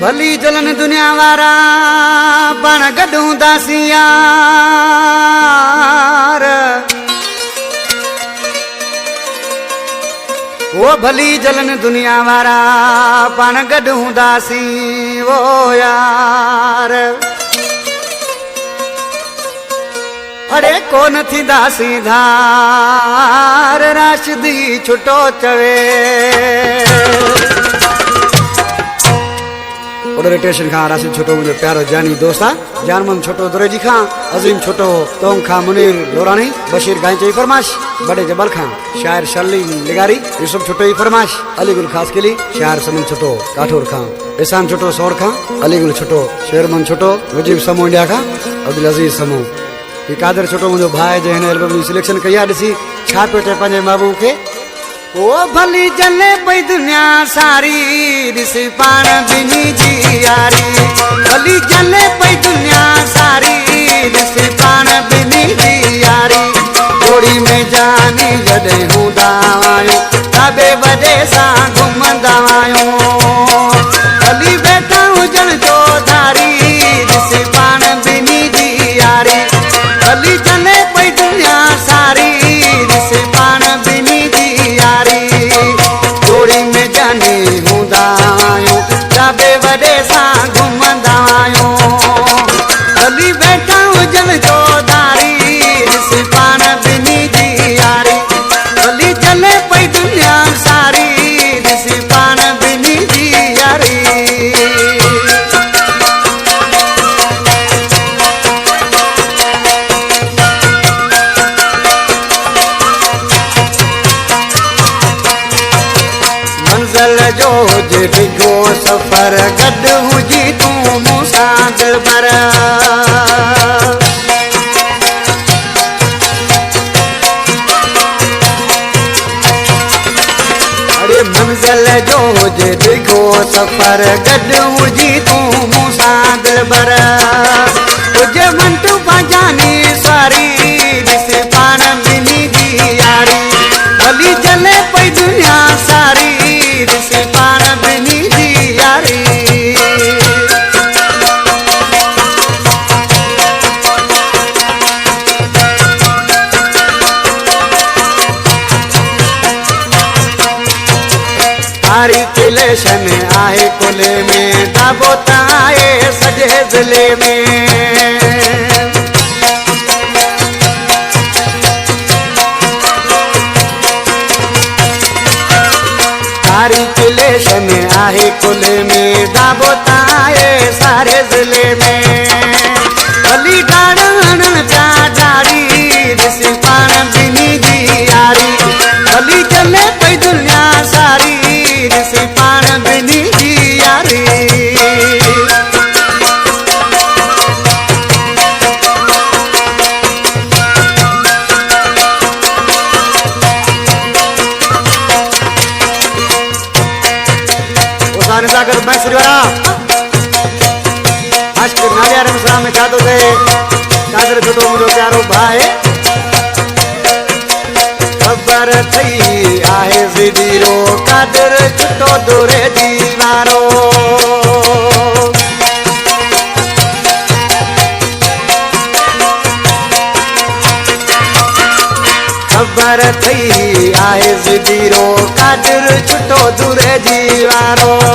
भली जलन दुनिया वारा पण गॾु हूंदासीं यार। वो भली जलन दुनिया वारा पण गॾु हूंदासीं वो यार। अड़े कोन थींदासीं धार राशिदी छुटो चवे। उधर स्टेशन खां राशिद छोटो मुझे प्यारो जानी दोस्त आ जानमन छोटो दुरेजी खां अजीम छोटो तोंग खां मुनीर लोरानी बशीर गांचे की फरमाश बड़े जबल खां शायर शर्ली निगारी यूसुफ छोटो की फरमाश अली गुल खास के लिए शायर समीन छोटो काठौर खां एहसान छोटो सौर खां अली गुल छोटो शेरमन छोटो मुजीब समो इंडिया खां अब्दुल अजीज समो ये कादर छोटो मुझे भाई जो हिन एल्बम जी सिलेक्शन कया ॾिसी छा पियो चए पंहिंजे महबूब खे। ओ भली जले पई दुनिया सारी ॾिसी पाण बिनी जी यारी। भली जले पई दुनिया सारी ॾिसी पाण बिनी जी यारी। जोड़ी में जानी जॾहिं हूंदा आहियूं ताबे वॾे सां घुमंदा आहियूं। भली वेठा हुजण जो धारी ॾिसी पाण बिनी जी यारी। भली जले पई दुनिया सारी ॾिसी पाण बिनी जी यारी। जोड़ी में जानी हूंदा आहियूं ताबे वॾे सां घुमंदा आहियूं। भली वेठा हुजण जो धारी ॾिसी पाण बिनी जी यारी। भली जले पई दुनिया सारी ॾिसी पाण बिनी जी यारी। मंज़िल जो हुजे डिघो सफ़र गॾु हुजी तूं मूंसां दिलबर। अरे मंज़िल जो हुजे डिघो सफ़र गॾु हुजी तूं मूंसां दिलबर। हुजे मंटू पंहिंजानी सारी ॾिसी पाण बिनी जी यारी। भली जले पई दुनिया सारी ॾिसी पाण बिनी जी यारी। तारी किलेशन आहे कुले में दाबो ताए सॼे ज़िले में। तारी किलेशन आहे कुले में दाबो ताए सारे ज़िले में। भली डाड़ हणन पिया डाड़ी ॾिसी पाण बिनी जी यारी। भली चले पई दुनिया सारी ॾिसी पाण बिनी जी यारी। सागर मैसरी वाला आज के नालिया रमसराम में जादू गए कादर छोटो मुझो प्यारो भाई। खबर थई आहे ज़िदीरो कादर छोटो दूरे दीवारो। खबर थई आहे ज़िदीरो कादर छोटो दूरे दीवारो।